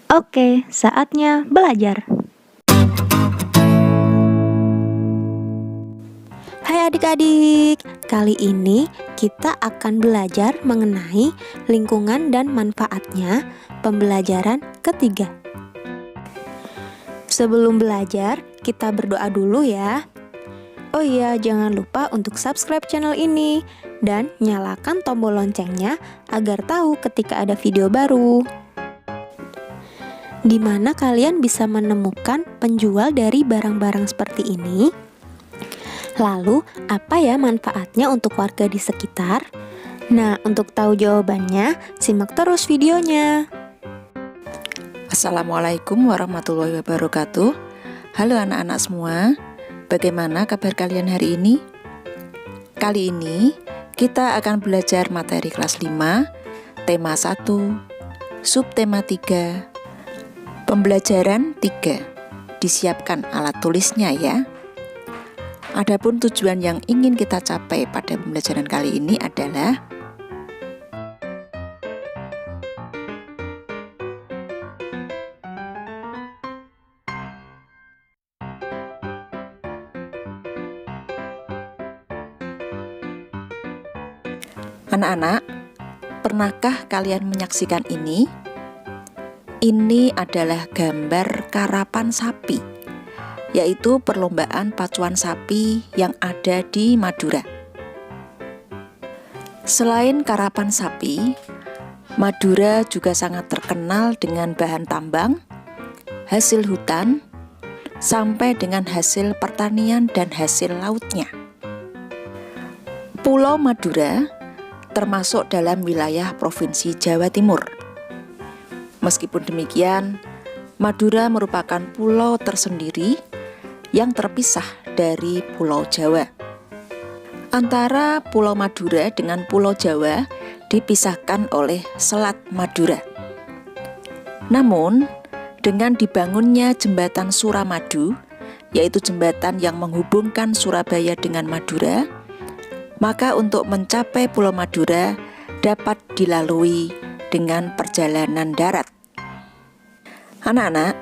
Oke, saatnya belajar. Hai adik-adik, kali ini kita akan belajar mengenai lingkungan dan manfaatnya pembelajaran ketiga. Sebelum belajar, kita berdoa dulu ya. Oh iya, jangan lupa untuk subscribe channel ini dan nyalakan tombol loncengnya agar tahu ketika ada video baru. Di mana kalian bisa menemukan penjual dari barang-barang seperti ini? Lalu, apa ya manfaatnya untuk warga di sekitar? Nah, untuk tahu jawabannya, simak terus videonya. Assalamualaikum warahmatullahi wabarakatuh. Halo anak-anak semua, bagaimana kabar kalian hari ini? Kali ini kita akan belajar materi kelas 5, tema 1, subtema 3, pembelajaran 3. Disiapkan alat tulisnya ya. Adapun tujuan yang ingin kita capai pada pembelajaran kali ini adalah anak-anak, pernahkah kalian menyaksikan ini? Ini adalah gambar karapan sapi, yaitu perlombaan pacuan sapi yang ada di Madura. Selain karapan sapi, Madura juga sangat terkenal dengan bahan tambang, hasil hutan, sampai dengan hasil pertanian dan hasil lautnya. Pulau Madura termasuk dalam wilayah Provinsi Jawa Timur. Meskipun demikian, Madura merupakan pulau tersendiri yang terpisah dari Pulau Jawa. Antara Pulau Madura dengan Pulau Jawa dipisahkan oleh Selat Madura. Namun, dengan dibangunnya jembatan Suramadu, yaitu jembatan yang menghubungkan Surabaya dengan Madura, maka untuk mencapai Pulau Madura dapat dilalui dengan perjalanan darat. Anak-anak,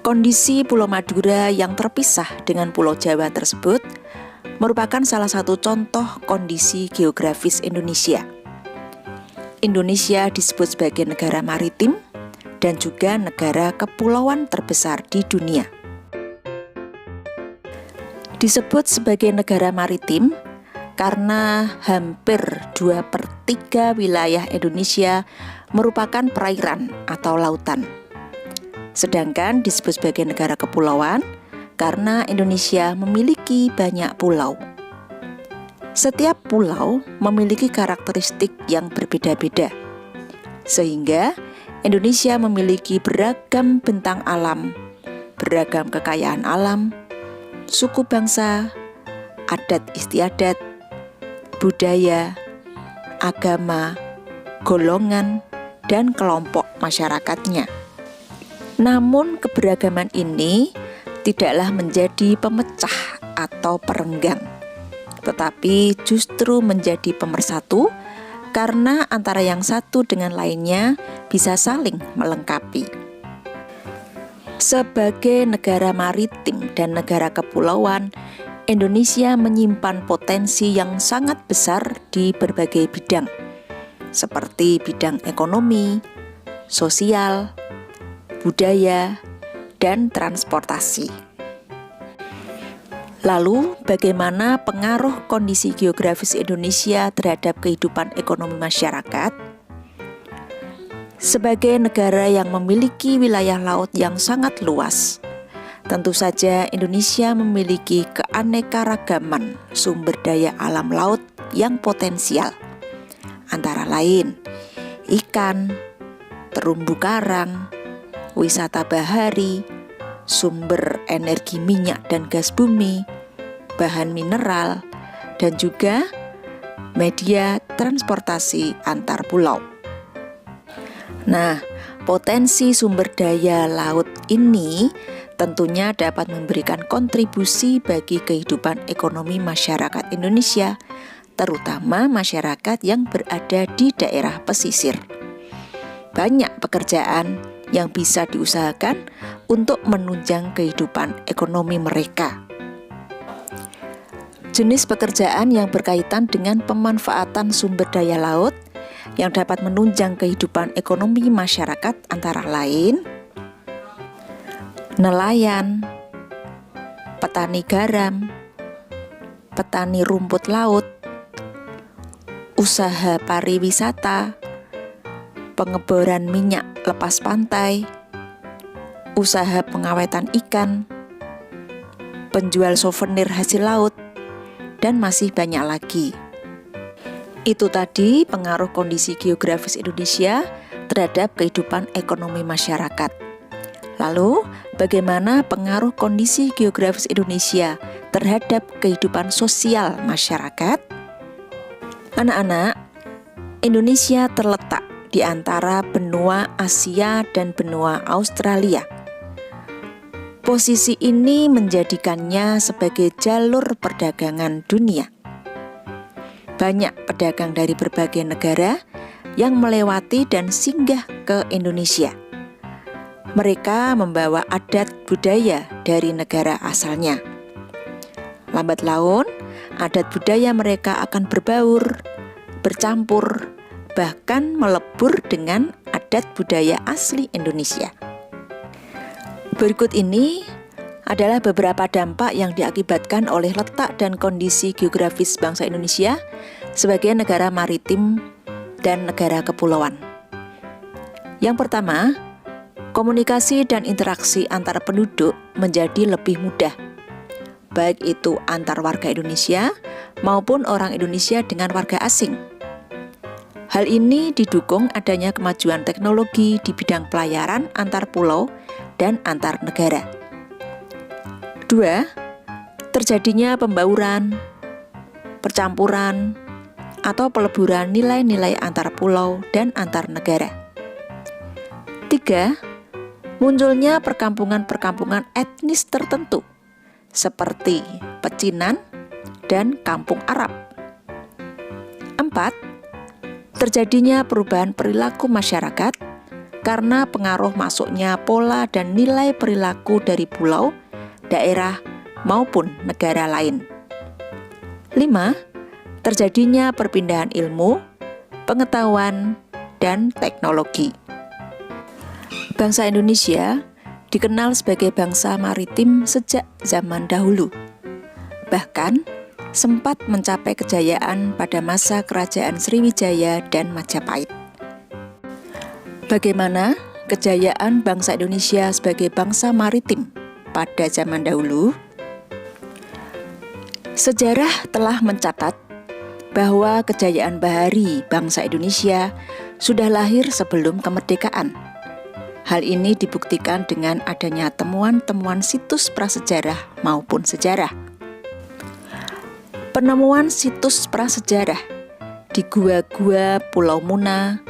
kondisi Pulau Madura yang terpisah dengan Pulau Jawa tersebut merupakan salah satu contoh kondisi geografis Indonesia. Indonesia disebut sebagai negara maritim dan juga negara kepulauan terbesar di dunia. Disebut sebagai negara maritim karena hampir 2/3 wilayah Indonesia merupakan perairan atau lautan. Sedangkan disebut sebagai negara kepulauan karena Indonesia memiliki banyak pulau. Setiap pulau memiliki karakteristik yang berbeda-beda, sehingga Indonesia memiliki beragam bentang alam, beragam kekayaan alam, suku bangsa, adat istiadat, budaya, agama, golongan, dan kelompok masyarakatnya. Namun keberagaman ini tidaklah menjadi pemecah atau perenggang, tetapi justru menjadi pemersatu karena antara yang satu dengan lainnya bisa saling melengkapi. Sebagai negara maritim dan negara kepulauan, Indonesia menyimpan potensi yang sangat besar di berbagai bidang, seperti bidang ekonomi, sosial, budaya, dan transportasi. Lalu, bagaimana pengaruh kondisi geografis Indonesia terhadap kehidupan ekonomi masyarakat? Sebagai negara yang memiliki wilayah laut yang sangat luas, tentu saja Indonesia memiliki keanekaragaman sumber daya alam laut yang potensial, antara lain ikan, terumbu karang, wisata bahari, sumber energi minyak dan gas bumi, bahan mineral, dan juga media transportasi antar pulau. Nah, potensi sumber daya laut ini tentunya dapat memberikan kontribusi bagi kehidupan ekonomi masyarakat Indonesia, terutama masyarakat yang berada di daerah pesisir. Banyak pekerjaan yang bisa diusahakan untuk menunjang kehidupan ekonomi mereka. Jenis pekerjaan yang berkaitan dengan pemanfaatan sumber daya laut yang dapat menunjang kehidupan ekonomi masyarakat antara lain nelayan, petani garam, petani rumput laut, usaha pariwisata, pengeboran minyak lepas pantai, usaha pengawetan ikan, penjual souvenir hasil laut, dan masih banyak lagi. Itu tadi pengaruh kondisi geografis Indonesia terhadap kehidupan ekonomi masyarakat. Lalu, bagaimana pengaruh kondisi geografis Indonesia terhadap kehidupan sosial masyarakat? Anak-anak, Indonesia terletak di antara benua Asia dan benua Australia. Posisi ini menjadikannya sebagai jalur perdagangan dunia. Banyak pedagang dari berbagai negara yang melewati dan singgah ke Indonesia. Mereka membawa adat budaya dari negara asalnya. Lambat laun, adat budaya mereka akan berbaur, bercampur, bahkan melebur dengan adat budaya asli Indonesia. Berikut ini adalah beberapa dampak yang diakibatkan oleh letak dan kondisi geografis bangsa Indonesia sebagai negara maritim dan negara kepulauan. Yang pertama, komunikasi dan interaksi antar penduduk menjadi lebih mudah, baik itu antar warga Indonesia maupun orang Indonesia dengan warga asing. Hal ini didukung adanya kemajuan teknologi di bidang pelayaran antar pulau dan antar negara. 2. Terjadinya pembauran, percampuran, atau peleburan nilai-nilai antar pulau dan antar negara. 3. Munculnya perkampungan-perkampungan etnis tertentu seperti pecinan dan kampung Arab. 4. Terjadinya perubahan perilaku masyarakat karena pengaruh masuknya pola dan nilai perilaku dari pulau, daerah, maupun negara lain. 5. Terjadinya perpindahan ilmu, pengetahuan, dan teknologi. Bangsa Indonesia dikenal sebagai bangsa maritim sejak zaman dahulu. Bahkan sempat mencapai kejayaan pada masa kerajaan Sriwijaya dan Majapahit. Bagaimana kejayaan bangsa Indonesia sebagai bangsa maritim pada zaman dahulu? Sejarah telah mencatat bahwa kejayaan bahari bangsa Indonesia sudah lahir sebelum kemerdekaan. Hal ini dibuktikan dengan adanya temuan-temuan situs prasejarah maupun sejarah. Penemuan situs prasejarah di gua-gua Pulau Muna,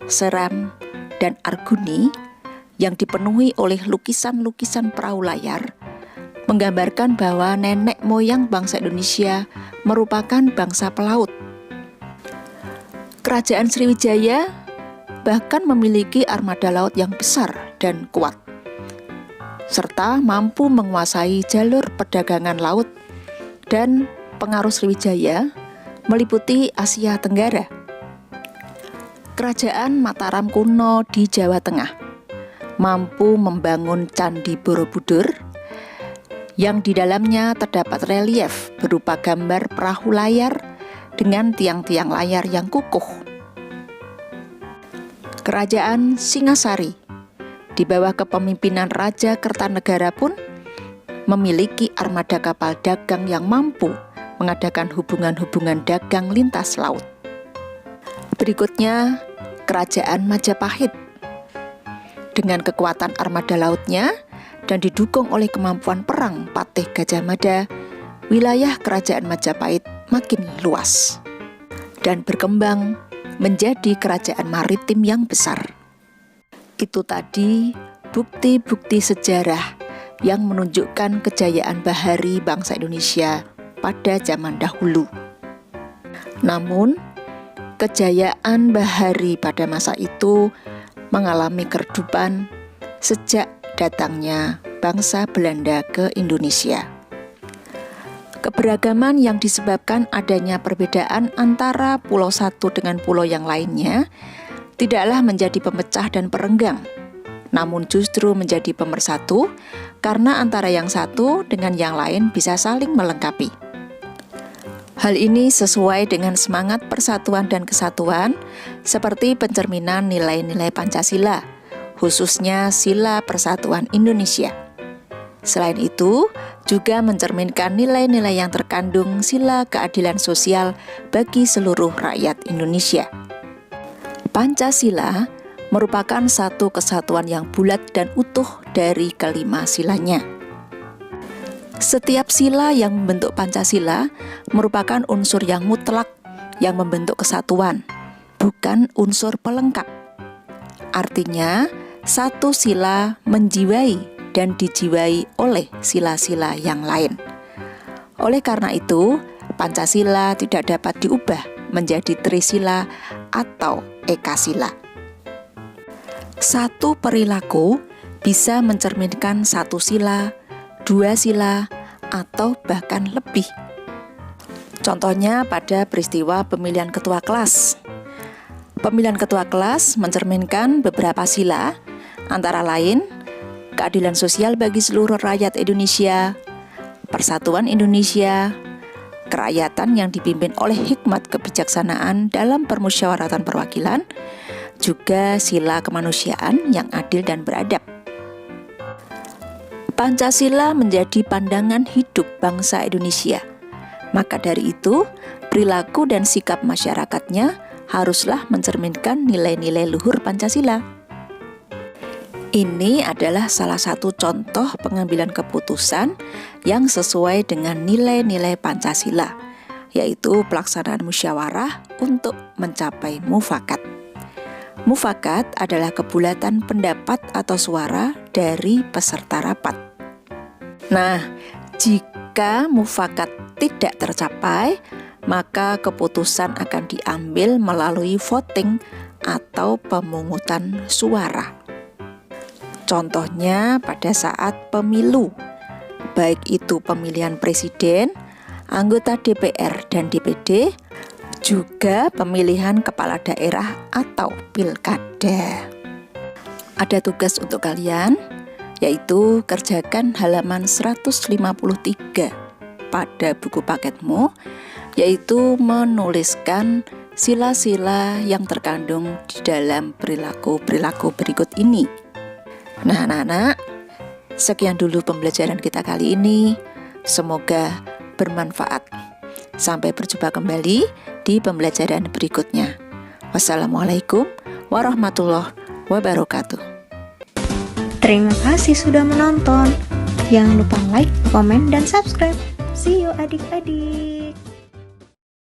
Seram, dan Arguni yang dipenuhi oleh lukisan-lukisan perahu layar menggambarkan bahwa nenek moyang bangsa Indonesia merupakan bangsa pelaut. Kerajaan Sriwijaya bahkan memiliki armada laut yang besar dan kuat, serta mampu menguasai jalur perdagangan laut, dan pengaruh Sriwijaya meliputi Asia Tenggara. Kerajaan Mataram kuno di Jawa Tengah mampu membangun Candi Borobudur yang di dalamnya terdapat relief berupa gambar perahu layar dengan tiang-tiang layar yang kukuh. Kerajaan Singasari di bawah kepemimpinan Raja Kertanegara pun memiliki armada kapal dagang yang mampu mengadakan hubungan-hubungan dagang lintas laut. Berikutnya, Kerajaan Majapahit. Dengan kekuatan armada lautnya dan didukung oleh kemampuan perang Patih Gajah Mada, wilayah Kerajaan Majapahit makin luas dan berkembang menjadi kerajaan maritim yang besar. Itu tadi bukti-bukti sejarah yang menunjukkan kejayaan bahari bangsa Indonesia pada zaman dahulu. Namun, kejayaan bahari pada masa itu mengalami keredupan sejak datangnya bangsa Belanda ke Indonesia. Keberagaman yang disebabkan adanya perbedaan antara pulau satu dengan pulau yang lainnya tidaklah menjadi pemecah dan perenggang, namun justru menjadi pemersatu karena antara yang satu dengan yang lain bisa saling melengkapi. Hal ini sesuai dengan semangat persatuan dan kesatuan seperti pencerminan nilai-nilai Pancasila, khususnya Sila Persatuan Indonesia. Selain itu, juga mencerminkan nilai-nilai yang terkandung sila keadilan sosial bagi seluruh rakyat Indonesia. Pancasila merupakan satu kesatuan yang bulat dan utuh dari kelima silanya. Setiap sila yang membentuk Pancasila merupakan unsur yang mutlak yang membentuk kesatuan, bukan unsur pelengkap. Artinya, satu sila menjiwai dan dijiwai oleh sila-sila yang lain. Oleh karena itu, Pancasila tidak dapat diubah menjadi Trisila atau Ekasila. Satu perilaku bisa mencerminkan satu sila, dua sila, atau bahkan lebih. Contohnya pada peristiwa pemilihan ketua kelas. Pemilihan ketua kelas mencerminkan beberapa sila, antara lain keadilan sosial bagi seluruh rakyat Indonesia, persatuan Indonesia, kerakyatan yang dipimpin oleh hikmat kebijaksanaan dalam permusyawaratan perwakilan, juga sila kemanusiaan yang adil dan beradab. Pancasila menjadi pandangan hidup bangsa Indonesia. Maka dari itu, perilaku dan sikap masyarakatnya haruslah mencerminkan nilai-nilai luhur Pancasila. Ini adalah salah satu contoh pengambilan keputusan yang sesuai dengan nilai-nilai Pancasila, yaitu pelaksanaan musyawarah untuk mencapai mufakat. Mufakat adalah kebulatan pendapat atau suara dari peserta rapat. Nah, jika mufakat tidak tercapai, maka keputusan akan diambil melalui voting atau pemungutan suara. Contohnya pada saat pemilu, baik itu pemilihan presiden, anggota DPR dan DPD, juga pemilihan kepala daerah atau pilkada. Ada tugas untuk kalian, yaitu kerjakan halaman 153 pada buku paketmu, yaitu menuliskan sila-sila yang terkandung di dalam perilaku-perilaku berikut ini. Nah, anak-anak, sekian dulu pembelajaran kita kali ini. Semoga bermanfaat. Sampai berjumpa kembali di pembelajaran berikutnya. Wassalamualaikum warahmatullahi wabarakatuh. Terima kasih sudah menonton. Jangan lupa like, komen, dan subscribe. See you adik-adik.